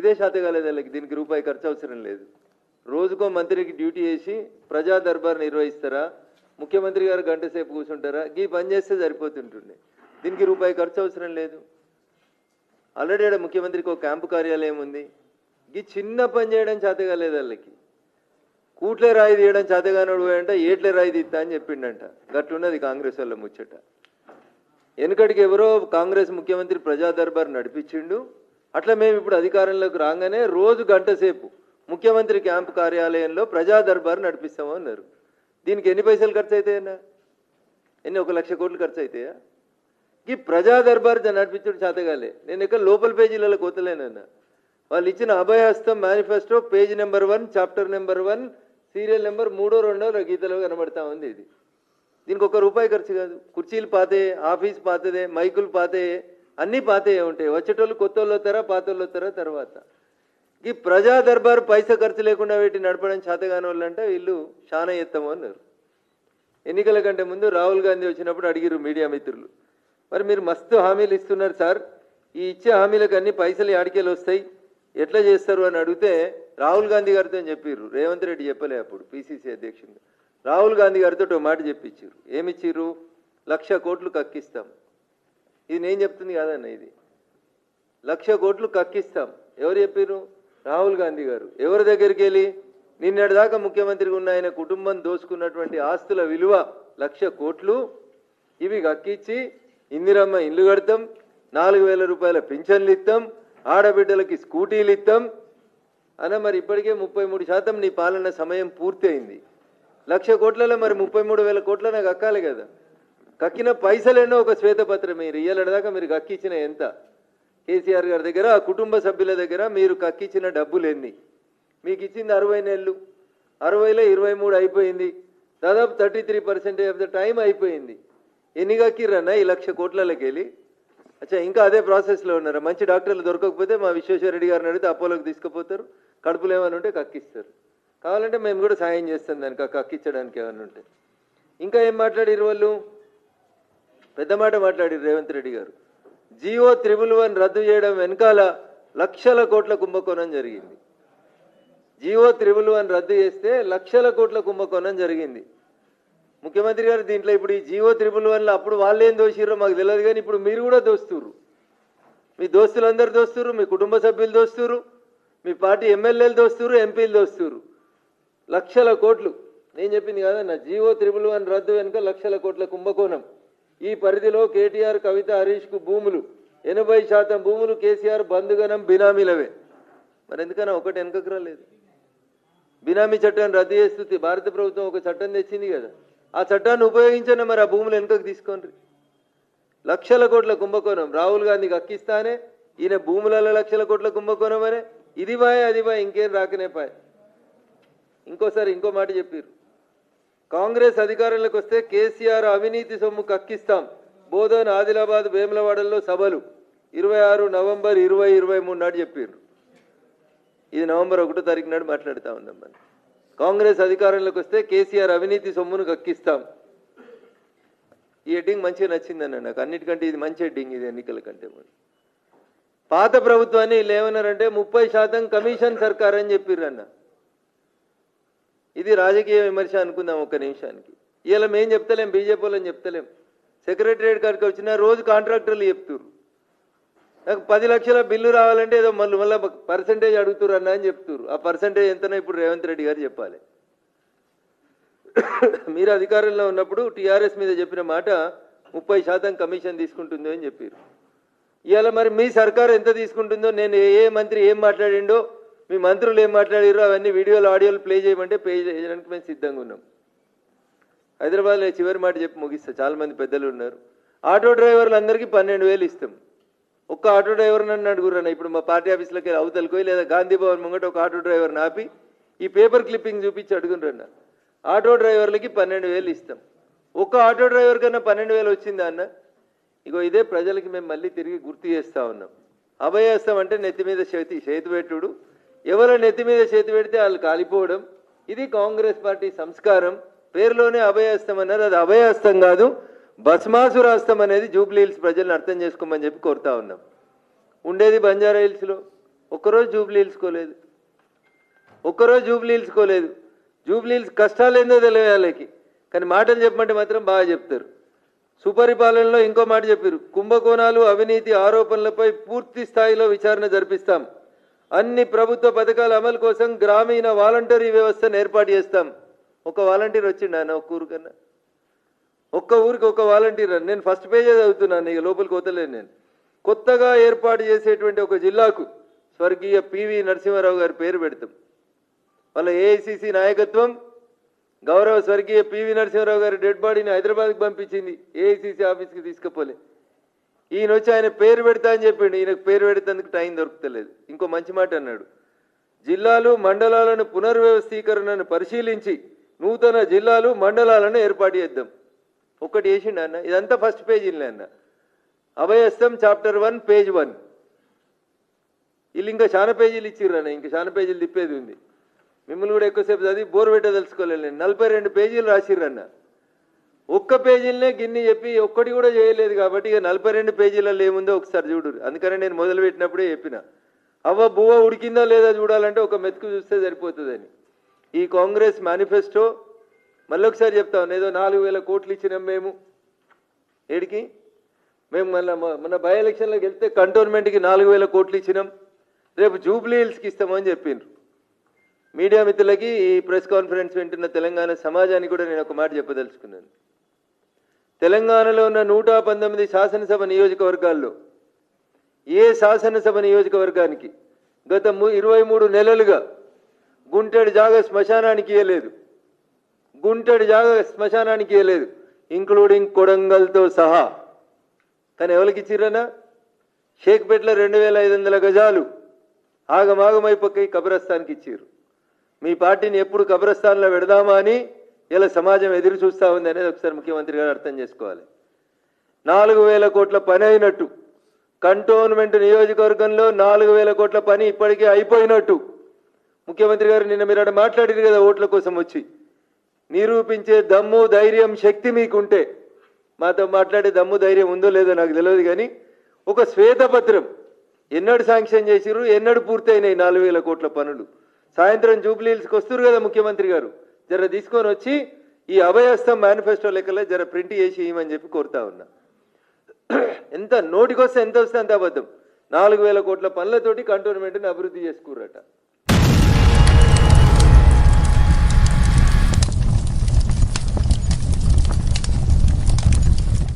ఇదే శాత కాలేదు వాళ్ళకి, దీనికి రూపాయి ఖర్చు అవసరం లేదు. రోజుకో మంత్రికి డ్యూటీ చేసి ప్రజా దర్బార్ నిర్వహిస్తారా, ముఖ్యమంత్రి గారు గంట సేపు కూర్చుంటారా, ఈ పని చేస్తే సరిపోతుంటుండే. దీనికి రూపాయి ఖర్చు అవసరం లేదు. ఆల్రెడీ ఆడ ముఖ్యమంత్రికి ఒక క్యాంపు కార్యాలయం ఉంది. ఈ చిన్న పని చేయడం చేత కాలేదు వాళ్ళకి. కూట్లే రాయి తీయడం చేతగానోడు పోయంట, ఏట్లే రాయి తీస్తా అని చెప్పిండంట. గట్లున్నది కాంగ్రెస్ వాళ్ళ ముచ్చట. వెనుకటికి ఎవరో కాంగ్రెస్ ముఖ్యమంత్రి ప్రజా దర్బార్ నడిపించిండు. అట్లా మేము ఇప్పుడు అధికారంలోకి రాగానే రోజు గంట సేపు ముఖ్యమంత్రి క్యాంపు కార్యాలయంలో ప్రజా దర్బార్ నడిపిస్తాము అన్నారు. దీనికి ఎన్ని పైసలు ఖర్చు అవుతాయన్నా? 1,00,000 కోట్లు ఖర్చు అవుతాయా? ఈ ప్రజా దర్బార్ నడిపించడం చేతగాలే. నేను ఇక్కడ లోపల పేజీలలో కోతలేనన్నా. వాళ్ళు ఇచ్చిన Abhayahastam manifesto page number 1, chapter number 1, serial number 3, 2 గీతలో కనబడతా ఉంది. ఇది దీనికి ₹1 ఖర్చు కాదు. కుర్చీలు పాతే, ఆఫీస్ పాతదే, మైకులు పాతే, అన్నీ పాతే ఉంటాయి. వచ్చేటోళ్ళు కొత్త వాళ్ళు వస్తారా, పాత వాళ్ళు వస్తారా తర్వాత. ఈ ప్రజా దర్బార్ పైసా ఖర్చు లేకుండా పెట్టి నడపడం చేతగాని వాళ్ళు అంటే వీళ్ళు చాలా ఎత్తము అన్నారు. ఎన్నికల కంటే ముందు రాహుల్ గాంధీ వచ్చినప్పుడు అడిగిరు మీడియా మిత్రులు, మరి మీరు మస్తు హామీలు ఇస్తున్నారు సార్, ఈ ఇచ్చే హామీలకు అన్ని పైసలు యాడికెళ్ళి వస్తాయి, ఎట్లా చేస్తారు అని అడిగితే రాహుల్ గాంధీ గారితో చెప్పిర్రు. రేవంత్ రెడ్డి చెప్పలే అప్పుడు పిసిసి అధ్యక్షుడు. రాహుల్ గాంధీ గారితో ఒక మాట చెప్పించారు. ఏమిచ్చిర్రు? 1,00,000 కోట్లు కక్కిస్తాం. ఇది నేను చెప్తుంది కాదన్న, ఇది 1,00,000 కోట్లు కక్కిస్తాం. ఎవరు చెప్పారు? రాహుల్ గాంధీ గారు. ఎవరి దగ్గరికి వెళ్ళి? నిన్నటిదాకా ముఖ్యమంత్రిగా ఉన్న ఆయన కుటుంబం దోచుకున్నటువంటి ఆస్తుల విలువ 1,00,000 కోట్లు. ఇవి కక్కించి ఇందిరమ్మ ఇల్లు కడతాం, 4,000 రూపాయల పింఛన్లు ఇస్తాం, ఆడబిడ్డలకి స్కూటీలు ఇస్తాం అన్న. మరి ఇప్పటికే 33% నీ పాలన సమయం పూర్తి అయింది. 1,00,000 కోట్లలో మరి 33,000 కోట్ల నాకు కక్కాలి కదా. కక్కిన పైసలేనో ఒక శ్వేతపత్రం మీరు ఇయ్యాలదాకా మీరు కక్కించిన ఎంత? కేసీఆర్ గారి దగ్గర, ఆ కుటుంబ సభ్యుల దగ్గర మీరు కక్కించిన డబ్బులు ఎన్ని? మీకు ఇచ్చింది 60 నెలలు, 60లో 23 అయిపోయింది. దాదాపు 33% ఆఫ్ ద టైం అయిపోయింది. ఎన్ని కక్కిర్రన్నా ఈ 1,00,000 కోట్లకి వెళ్ళి? అచ్చా, ఇంకా అదే ప్రాసెస్లో ఉన్నారా? మంచి డాక్టర్లు దొరకకపోతే మా విశ్వేశ్వరరెడ్డి గారిని అడిగితే అపోలోకి తీసుకుపోతారు, కడుపులు ఏమైనా ఉంటే కక్కిస్తారు. కావాలంటే మేము కూడా సాయం చేస్తాం దానికి, కక్కించడానికి ఏమైనా ఉంటే. ఇంకా ఏం మాట్లాడిరు వాళ్ళు? పెద్ద మాట మాట్లాడిరు రేవంత్ రెడ్డి గారు. జియో 111 రద్దు చేయడం వెనకాల 1,00,000 కోట్ల కుంభకోణం జరిగింది. జియో 111 రద్దు చేస్తే 1,00,000 కోట్ల కుంభకోణం జరిగింది. ముఖ్యమంత్రి గారు దీంట్లో ఇప్పుడు ఈ జియో 111లో అప్పుడు వాళ్ళు ఏం దోషిరో మాకు తెలియదు, కానీ ఇప్పుడు మీరు కూడా దోస్తురు. మీ దోస్తులందరూ దోస్తురు, మీ కుటుంబ సభ్యులు దోస్తురు, మీ పార్టీ ఎమ్మెల్యేలు దోస్తురు, ఎంపీలు దోస్తురు. 1,00,000 కోట్లు. నేను చెప్పింది కాదన్న, జియో 111 రద్దు వెనుక 1,00,000 కోట్ల కుంభకోణం. ఈ పరిధిలో కేటీఆర్, కవిత, హరీష్కు భూములు 80% భూములు కేసీఆర్ బంధుగణం బినామీలవే. మరి ఎందుకన్నా ఒకటి వెనుకకు రాలేదు? బినామీ చట్టాన్ని రద్దు చేస్తుంది భారత ప్రభుత్వం, ఒక చట్టం తెచ్చింది కదా, ఆ చట్టాన్ని ఉపయోగించండి. మరి ఆ భూములు వెనుకకు తీసుకోండి. 1,00,000 కోట్ల కుంభకోణం రాహుల్ గాంధీకి అక్కిస్తానే, ఈయన భూములలో 1,00,000 కోట్ల కుంభకోణం అనే. ఇది బాయ్ అది బాయ్, ఇంకేం రాకనే పాయ్. ఇంకోసారి ఇంకో మాట చెప్పారు. కాంగ్రెస్ అధికారంలోకి వస్తే కేసీఆర్ అవినీతి సొమ్ము కక్కిస్తాం. బోధన్, ఆదిలాబాద్, వేములవాడల్లో సభలు 26 నవంబర్ 2023 నాడు చెప్పారు. ఇది నవంబర్ 1వ తారీఖు నాడు మాట్లాడుతూ ఉన్నాం. మనం కాంగ్రెస్ అధికారంలోకి వస్తే కేసీఆర్ అవినీతి సొమ్మును కక్కిస్తాం. ఈ హెడ్డింగ్ మంచిగా నచ్చిందన్న నాకు, అన్నిటికంటే ఇది మంచి హెడ్డింగ్. ఇది ఎన్నికల కంటే ముందు పాత ప్రభుత్వాన్ని వీళ్ళు ఏమన్నారంటే 30% కమిషన్ సర్కార్ అని చెప్పిర్రన్న. ఇది రాజకీయ విమర్శ అనుకుందాం ఒక్క నిమిషానికి. ఇలా మేము చెప్తలేం, బీజేపీ వాళ్ళని చెప్తలేం. సెక్రటరియట్ కాడికి వచ్చిన రోజు కాంట్రాక్టర్లు చెప్తున్నారు, నాకు 10 లక్షల బిల్లు రావాలంటే ఏదో మళ్ళీ పర్సంటేజ్ అడుగుతున్నారు అన్న అని చెప్తున్నారు. ఆ పర్సంటేజ్ ఎంతనో ఇప్పుడు రేవంత్ రెడ్డి గారు చెప్పాలి. మీరు అధికారంలో ఉన్నప్పుడు టీఆర్ఎస్ మీద చెప్పిన మాట 30% కమిషన్ తీసుకుంటుందో అని చెప్పారు. ఇవాళ మరి మీ సర్కారు ఎంత తీసుకుంటుందో, నేను ఏ మంత్రి ఏం మాట్లాడిండో, మీ మంత్రులు ఏం మాట్లాడారో అవన్నీ వీడియోలు, ఆడియోలు ప్లే చేయమంటే ప్లే చేయడానికి మేము సిద్ధంగా ఉన్నాం. హైదరాబాద్లో చివరి మాట చెప్పి ముగిస్తా, చాలామంది పెద్దలు ఉన్నారు. ఆటో డ్రైవర్లు అందరికీ 12,000 ఇస్తాం. ఒక్క ఆటో డ్రైవర్ నన్ను అడుగురన్న, ఇప్పుడు మా పార్టీ ఆఫీస్లోకి అవతలకి లేదా గాంధీ భవన్ ముంగట ఒక ఆటో డ్రైవర్ని ఆపి ఈ పేపర్ క్లిప్పింగ్ చూపించి అడుగురన్న. ఆటో డ్రైవర్లకి 12,000 ఇస్తాం. ఒక్క ఆటో డ్రైవర్ కన్నా 12,000 వచ్చిందా అన్న? ఇగో ఇదే ప్రజలకి మేము మళ్ళీ తిరిగి గుర్తు చేస్తూ ఉన్నాం. అభయహస్తం అంటే నెత్తి మీద చేతి పెట్టుడు, ఎవరు నెత్తి మీద చేతి పెడితే వాళ్ళు కాలిపోవడం. ఇది కాంగ్రెస్ పార్టీ సంస్కారం. పేరులోనే అభయహస్తం అన్నారు, అది అభయహస్తం కాదు, భస్మాసురాస్తం అనేది జూబ్లీ హిల్స్ ప్రజలను అర్థం చేసుకోమని చెప్పి కోరుతా ఉన్నాం. ఉండేది బంజారా హిల్స్లో, ఒక్కరోజు జూబ్లీ హిల్స్కోలేదు, ఒక్కరోజు జూబ్లీ హిల్స్కోలేదు. జూబ్లీ హిల్స్ కష్టాలు ఏందో తెలియాలకి, కానీ మాటలు చెప్పమంటే మాత్రం బాగా చెప్తారు. సుపరిపాలనలో ఇంకో మాట చెప్పారు, కుంభకోణాలు అవినీతి ఆరోపణలపై పూర్తి స్థాయిలో విచారణ జరిపిస్తాం, అన్ని ప్రభుత్వ పథకాల అమలు కోసం గ్రామీణ వాలంటరీ వ్యవస్థను ఏర్పాటు చేస్తాం. ఒక వాలంటీర్ వచ్చిండు అన్న ఒక్క ఊరికన్నా, ఒక్క ఊరికి ఒక వాలంటీర్. నేను ఫస్ట్ పేజే చదువుతున్నాను, ఇక లోపలికి వదలేదు. నేను కొత్తగా ఏర్పాటు చేసేటువంటి ఒక జిల్లాకు స్వర్గీయ పివి నరసింహారావు గారి పేరు పెడతాం. వాళ్ళ ఏఐసిసి నాయకత్వం గౌరవ స్వర్గీయ పివి నరసింహారావు గారి డెడ్ బాడీని హైదరాబాద్కి పంపించింది, ఏఐసిసి ఆఫీస్కి తీసుకుపోలే. ఈయన వచ్చి ఆయన పేరు పెడతా అని చెప్పిండు, ఈయనకు పేరు పెడతానికి టైం దొరుకుతలేదు. ఇంకో మంచి మాట అన్నాడు, జిల్లాలు మండలాలను పునర్వ్యవస్థీకరణను పరిశీలించి నూతన జిల్లాలు మండలాలను ఏర్పాటు చేద్దాం. ఒక్కటి వేసిండు అన్న, ఇదంతా ఫస్ట్ పేజీలే అన్న. అభయస్థం చాప్టర్ 1 పేజ్ 1. వీళ్ళు ఇంకా చాలా పేజీలు ఇచ్చిర్రు అన్న, ఇంకా చాలా పేజీలు తిప్పేది ఉంది. మిమ్మల్ని కూడా ఎక్కువసేపు చదివి బోర్ పెట్ట తెలుసుకోలేదు. నేను 42 పేజీలు రాసిర్రన్న, ఒక్క పేజీలనే గిన్ని చెప్పి ఒక్కటి కూడా చేయలేదు. కాబట్టి ఇక 42 పేజీలలో ఏముందో ఒకసారి చూడు. అందుకనే నేను మొదలు పెట్టినప్పుడే చెప్పిన, అవ్వ బువ్వ ఉడికిందా లేదా చూడాలంటే ఒక మెతుకు చూస్తే సరిపోతుందని. ఈ కాంగ్రెస్ మేనిఫెస్టో మళ్ళొకసారి చెప్తా ఉన్నా, ఏదో 4000 కోట్లు ఇచ్చినాం మేము. ఏడికి మేము మన బై ఎలక్షన్లోకి వెళ్తే కంటోన్మెంట్కి 4000 కోట్లు ఇచ్చినాం, రేపు జూబ్లీ హిల్స్కి ఇస్తామని చెప్పిండ్రు. మీడియా మిత్రులకి ఈ ప్రెస్ కాన్ఫరెన్స్ వింటున్న తెలంగాణ సమాజానికి కూడా నేను ఒక మాట చెప్పదలుచుకున్నాను. తెలంగాణలో ఉన్న 119 శాసనసభ నియోజకవర్గాల్లో ఏ శాసనసభ నియోజకవర్గానికి గత 23 నెలలుగా గుంటెడు జాగా శ్మశానానికి ఇవ్వలేదు, గుంటెడు జాగా శ్మశానానికి ఇవ్వలేదు, ఇంక్లూడింగ్ కొడంగల్తో సహా. కానీ ఎవరికి ఇచ్చిర్రన్నా? షేక్పేటలో 2500 గజాలు ఆగమాగమైపోయి కబ్రస్థాన్కి ఇచ్చిర్రు. మీ పార్టీని ఎప్పుడు కబ్రస్థాన్లో పెడదామా అని ఇలా సమాజం ఎదురు చూస్తూ ఉంది అనేది ఒకసారి ముఖ్యమంత్రి గారు అర్థం చేసుకోవాలి. 4000 కోట్ల పని అయినట్టు, కంటోన్మెంట్ నియోజకవర్గంలో 4000 కోట్ల పని ఇప్పటికే అయిపోయినట్టు ముఖ్యమంత్రి గారు నిన్న మీరు మాట్లాడారు కదా, ఓట్ల కోసం వచ్చి. నిరూపించే దమ్ము ధైర్యం శక్తి మీకుంటే, మాతో మాట్లాడే దమ్ము ధైర్యం ఉందో లేదో నాకు తెలియదు, కానీ ఒక శ్వేతపత్రం ఎన్నడు శాంక్షన్ చేసిర్రు, ఎన్నడు పూర్తయినాయి 4000 కోట్ల పనులు. సాయంత్రం జూబ్లీ హిల్స్కి వస్తున్నారు కదా ముఖ్యమంత్రి గారు, జర తీసుకొని వచ్చి ఈ అభయస్థం మేనిఫెస్టో లెక్కలే జర ప్రింట్ చేసి ఇవ్వమని చెప్పి కోరుతా ఉన్నా. ఎంత నోటికొస్తే ఎంత వస్తే అంత అబద్ధం. 4000 కోట్ల పనులతోటి కంటోన్మెంట్ని అభివృద్ధి చేసుకుర్రట.